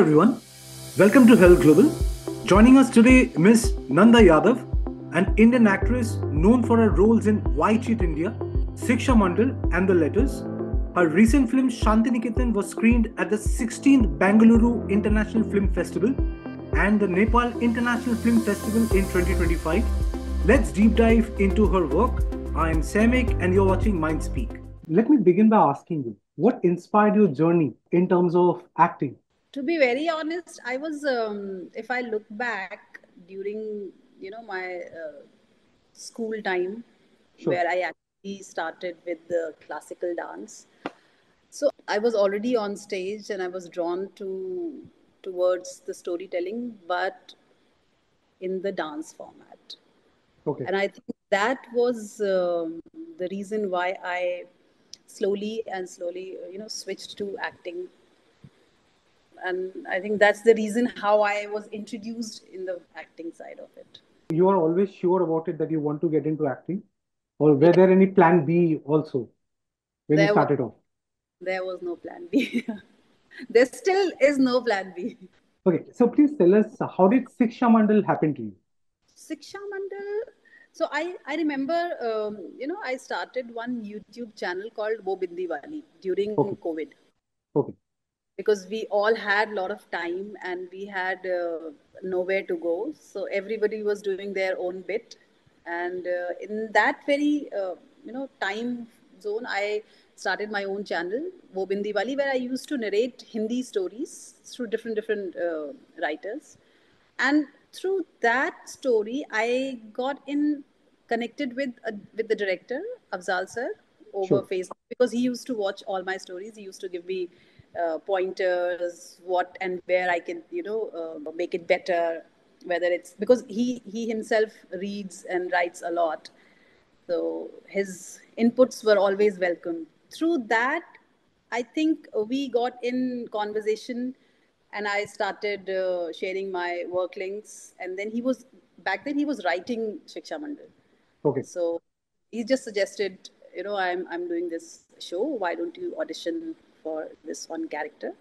everyone, welcome to Health Global. Joining us today, Miss Nanda Yadav, an Indian actress known for her roles in White Sheet India, Siksha Mandal, and The Letters. Her recent film Shantiniketan was screened at the 16th Bangalore International Film Festival and the Nepal International Film Festival in 2025. Let's deep dive into her work. I am Samik and you're watching Mind Speak. Let me begin by asking you, what inspired your journey in terms of acting? To be very honest, I was, if I look back during, my school time, Sure. where I actually started with the classical dance. So I was already on stage and I was drawn towards the storytelling, but in the dance format. Okay. And I think that was the reason why I slowly, switched to acting. And I think that's the reason how I was introduced in the acting side of it. You are always sure about it that you want to get into acting? Or were Yeah, there any plan B also when you there was started off? there was no plan B. There still is no plan B. Okay, so please tell us, how did Siksha Mandal happen to you? Siksha Mandal. So I remember, I started one YouTube channel called Wo Bindi Wali during Okay, COVID, okay. because we all had a lot of time and we had nowhere to go. So everybody was doing their own bit. And in that very, time zone, I started my own channel, Wo Bindi Wali, where I used to narrate Hindi stories through different writers. And through that story, I got in connected with the director, Afzal sir, over Sure. Facebook, because he used to watch all my stories. He used to give me pointers, what and where I can, make it better. Whether it's because he himself reads and writes a lot, so his inputs were always welcome. Through that, I think we got in conversation, and I started sharing my work links. And then back then he was writing Shiksha Mandal. Okay. So he just suggested, I'm doing this show. Why don't you audition for this one character?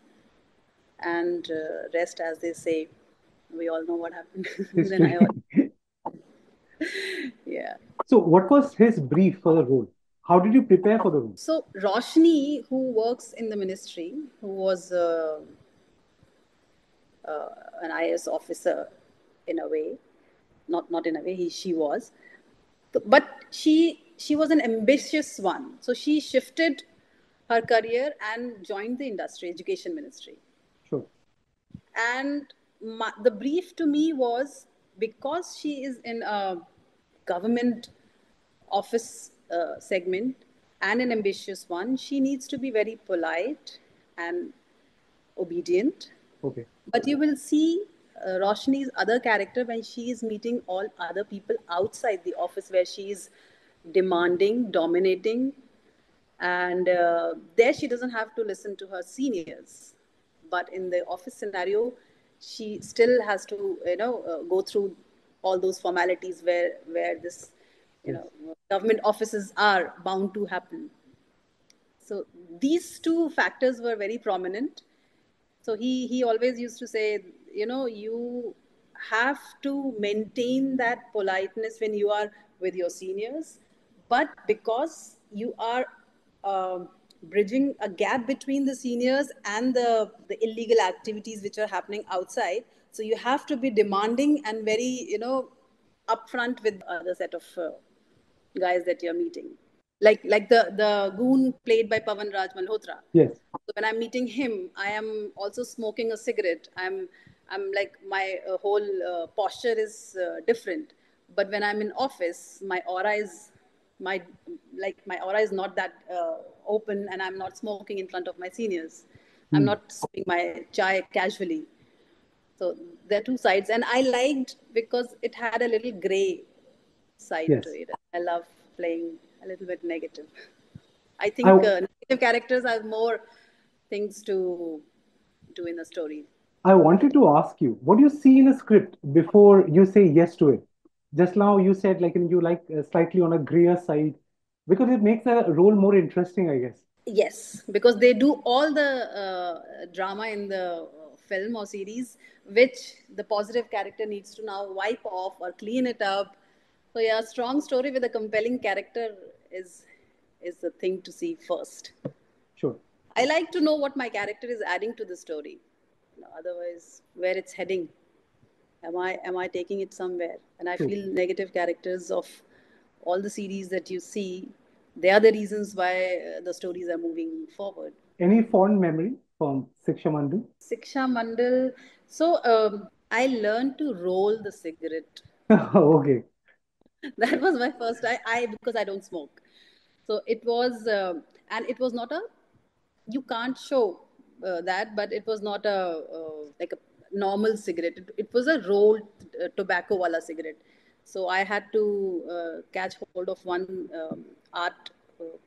And rest, as they say, we all know what happened. Then History. yeah. So, what was his brief for the role? How did you prepare for the role? So Roshni, who works in the ministry, who was an IS officer in a way, not in a way, she was, but she was an ambitious one. So she shifted her career and joined the industry, education ministry. Sure. And the brief to me was, because she is in a government office segment and an ambitious one, she needs to be very polite and obedient. Okay. But you will see Roshni's other character when she is meeting all other people outside the office, where she is demanding, dominating, and there she doesn't have to listen to her seniors. But in the office scenario, she still has to, go through all those formalities where this, Yes. government offices are bound to happen. So these two factors were very prominent. So he always used to say, you have to maintain that politeness when you are with your seniors, but because you are bridging a gap between the seniors and the illegal activities which are happening outside, so you have to be demanding and very, upfront with the other set of guys that you're meeting, like the goon played by Pavan Raj Malhotra. Yes. So when I'm meeting him, I am also smoking a cigarette. I'm like, my whole posture is different. But when I'm in office, my my aura is not that open, and I'm not smoking in front of my seniors. I'm Hmm. not sipping my chai casually. So there are two sides, and I liked because it had a little gray side to Yes. it. I love playing a little bit negative. I I, think negative characters have more things to do in a story. I wanted to ask you, what do you see in a script before you say yes to it? Just now you said like you like slightly on a grayer side because it makes a role more interesting, I guess. Yes, because they do all the drama in the film or series, which the positive character needs to now wipe off or clean it up. So yeah, strong story with a compelling character is is the thing to see first. Sure. I like to know what my character is adding to the story. Otherwise, where it's heading. Am I taking it somewhere? And I True. feel negative characters of all the series that you see, they are the reasons why the stories are moving forward. Any fond memory from Siksha Mandal? Siksha Mandal. So I learned to roll the cigarette. Okay. That was my first. I because I don't smoke, so it was, and it was not a. You can't show that, but it was not a like a normal cigarette. It was a rolled tobacco wala cigarette. So I had to catch hold of one art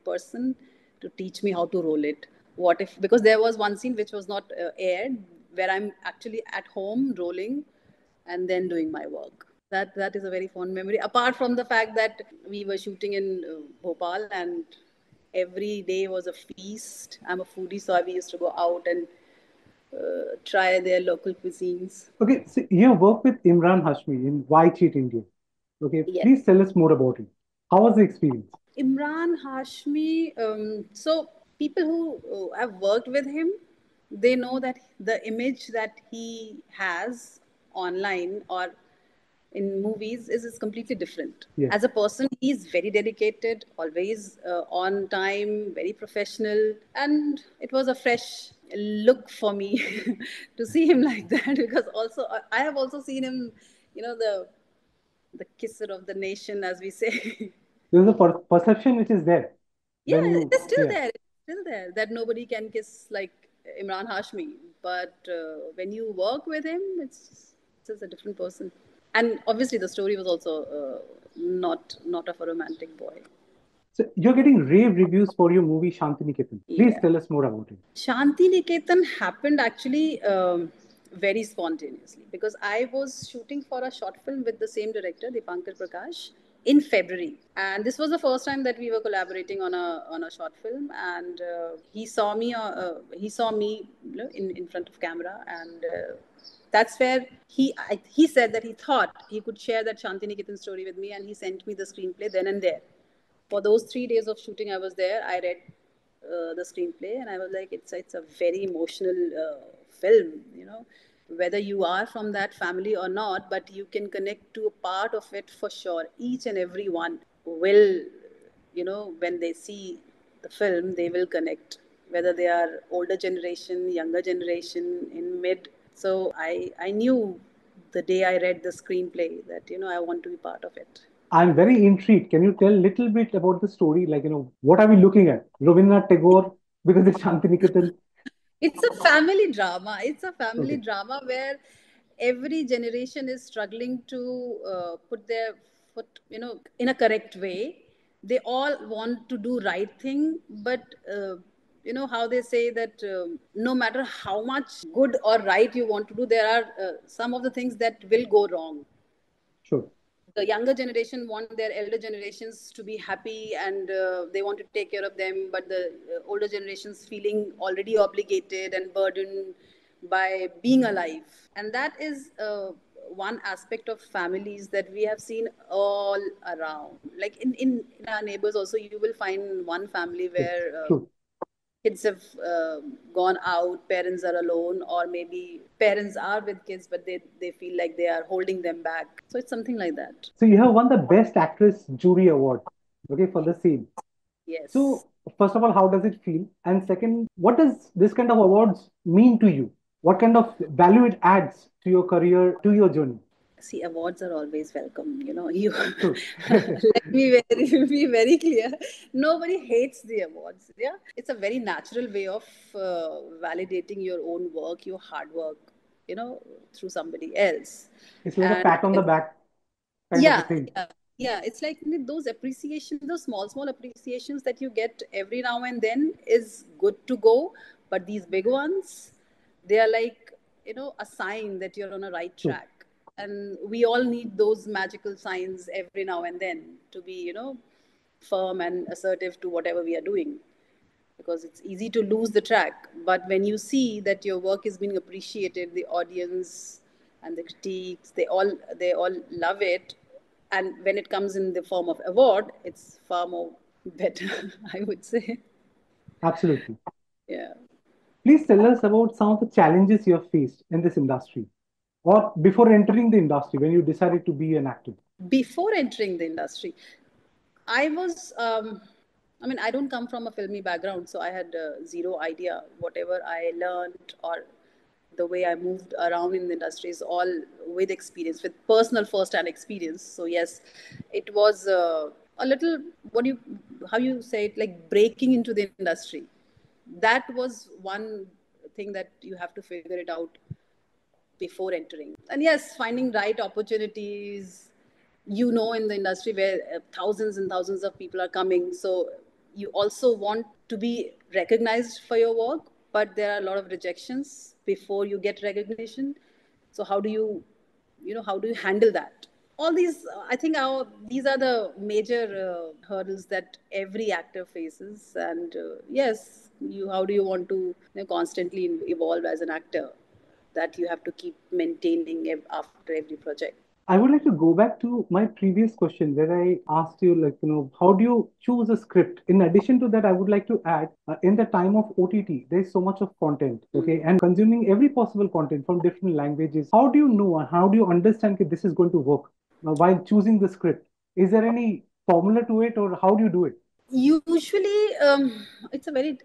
person to teach me how to roll it. What if, because there was one scene which was not aired, where I'm actually at home rolling and then doing my work. That is a very fond memory. Apart from the fact that we were shooting in Bhopal, and every day was a feast. I'm a foodie, so we used to go out and try their local cuisines. Okay, so you work with Imran Hashmi in Why Cheat India. Okay, Yes. please tell us more about it. How was the experience? Imran Hashmi, so people who have worked with him, they know that the image that he has online or in movies is completely different. Yes. As a person, he's very dedicated, always on time, very professional, and it was a fresh look for me to see him like that, because also I have also seen him, the kisser of the nation, as we say. There's a perception which is there Yeah, when it you, is still yeah. there. It's still there that nobody can kiss like Imran Hashmi. But when you work with him, it's just a different person. And obviously, the story was also not of a romantic boy. So you're getting rave reviews for your movie Shantiniketan. Please Yeah. tell us more about it. Shanti Niketan happened actually very spontaneously, because I was shooting for a short film with the same director, Dipankar Prakash, in February, and this was the first time that we were collaborating on a short film. And he saw me in front of camera, and that's where he said that he thought he could share that Shanti Niketan story with me, and he sent me the screenplay then and there. For those 3 days of shooting I was there, I read the screenplay, and I was like, it's a very emotional film, whether you are from that family or not, but you can connect to a part of it for sure. Each and every one will, when they see the film, they will connect, whether they are older generation, younger generation, in mid. So I knew the day I read the screenplay that I want to be part of it. I'm very intrigued. Can you tell a little bit about the story? Like, what are we looking at? Rabindranath Tagore, because it's Shantiniketan. It's a family drama. It's a family Okay, drama where every generation is struggling to put their foot, in a correct way. They all want to do right thing, but how they say that no matter how much good or right you want to do, there are some of the things that will go wrong. sure. The younger generation want their elder generations to be happy, and they want to take care of them, but the older generations feeling already obligated and burdened by being alive. And that is one aspect of families that we have seen all around, like in our neighbors also. You will find one family Yes, where true. kids have gone out, parents are alone, or maybe parents are with kids, but they feel like they are holding them back. So it's something like that. So you have won the Best Actress Jury Award, okay, for the same. Yes. So, first of all, how does it feel? And second, what does this kind of awards mean to you? What kind of value it adds to your career, to your journey? See, awards are always welcome. You True. let me be very clear. Nobody hates the awards. Yeah, it's a very natural way of validating your own work, your hard work, through somebody else. It's like a And pat on the back kind of a yeah, thing. yeah, it's like those appreciations, those small appreciations that you get every now and then is good to go. But these big ones, they are like, a sign that you're on a right True. track. And we all need those magical signs every now and then to be, firm and assertive to whatever we are doing. because it's easy to lose the track. But when you see that your work is being appreciated, the audience and the critiques, they all love it, and when it comes in the form of award, it's far more better, I would say. Absolutely. Yeah. Please tell us about some of the challenges you have faced in this industry or before entering the industry when you decided to be an actor. Before entering the industry, I was, I mean, I don't come from a filmy background, so I had zero idea. Whatever I learned or the way I moved around in the industry is all with experience, with personal first-hand experience. So yes, it was a little, what do you, how you say it, like breaking into the industry. That was one thing that you have to figure it out before entering. And yes, finding right opportunities, in the industry where thousands and thousands of people are coming. So you also want to be recognized for your work, but there are a lot of rejections before you get recognition. So how do you handle that? All these, I think, these are the major hurdles that every actor faces. And yes, how do you want to constantly evolve as an actor? That you have to keep maintaining after every project. I would like to go back to my previous question where I asked you, like, how do you choose a script? In addition to that, I would like to add, in the time of OTT, there's so much of content, okay, and consuming every possible content from different languages. How do you know and how do you understand that this is going to work while choosing the script? Is there any formula to it, or how do you do it? Usually, it's a very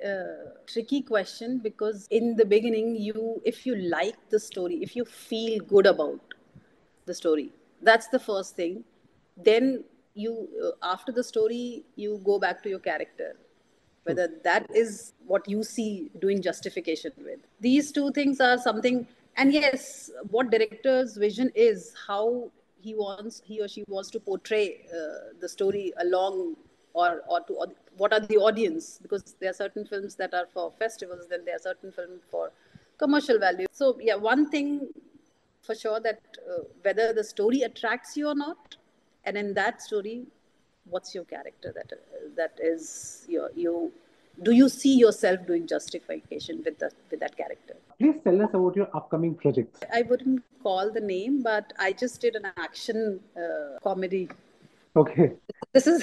tricky question, because in the beginning, if you like the story, if you feel good about the story, that's the first thing. Then after the story, you go back to your character, True. whether that is what you see doing justification with. These two things are something. And yes, what director's vision is, how he or she wants to portray the story along, or to what are the audience, because there are certain films that are for festivals, then there are certain films for commercial value. So yeah, one thing for sure, that whether the story attracts you or not, and in that story, what's your character, that is you do you see yourself doing justification with that character? Please tell us about your upcoming projects. I wouldn't call the name, but I just did an action comedy. Okay. This is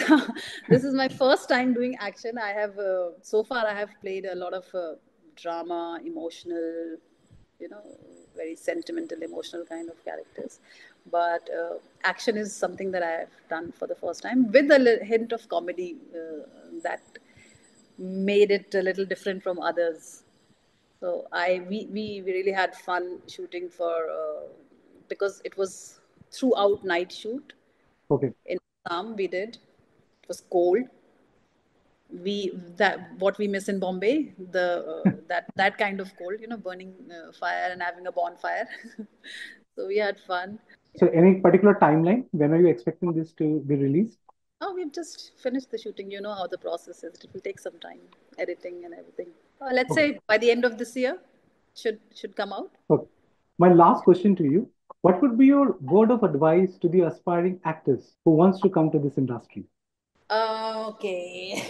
this is my first time doing action. I have so far I have played a lot of drama, emotional, you know, very sentimental, emotional kind of characters. But action is something that I have done for the first time, with a hint of comedy that made it a little different from others. So we really had fun shooting because it was throughout night shoot Okay. in Assam. We did. It was cold. That what we miss in Bombay, the that kind of cold, burning fire and having a bonfire. So we had fun. So, any particular timeline? When are you expecting this to be released? Oh, we've just finished the shooting. You know how the process is. It will take some time, editing and everything. Let's Okay. say by the end of this year, should come out. Okay. My last question to you. What would be your word of advice to the aspiring actors who wants to come to this industry? Okay.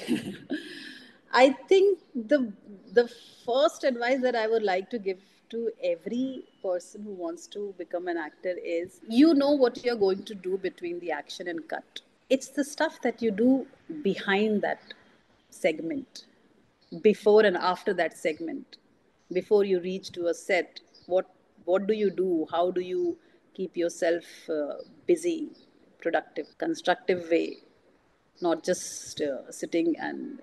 I think the first advice that I would like to give to every person who wants to become an actor is, you know what you're going to do between the action and cut. It's the stuff that you do behind that segment, before and after that segment, before you reach to a set. What do you do? How do you keep yourself busy, productive, constructive way, not just sitting and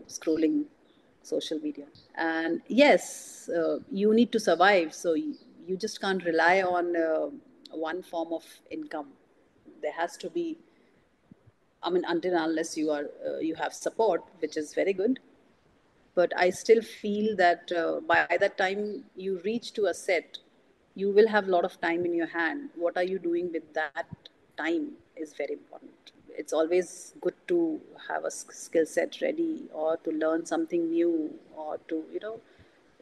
scrolling social media. And yes, you need to survive, so you just can't rely on one form of income. There has to be, I mean, until and unless you have support, which is very good. But I still feel that by the time you reach to a set, you will have a lot of time in your hand. What are you doing with that time is very important. It's always good to have a skill set ready, or to learn something new, or to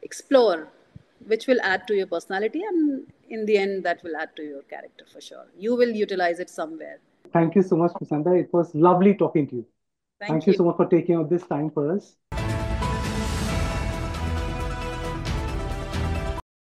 explore, which will add to your personality, and in the end that will add to your character for sure. You will utilize it somewhere. Thank you so much, Prasanta. It was lovely talking to you. Thank Thank you you. so much for taking out this time for us.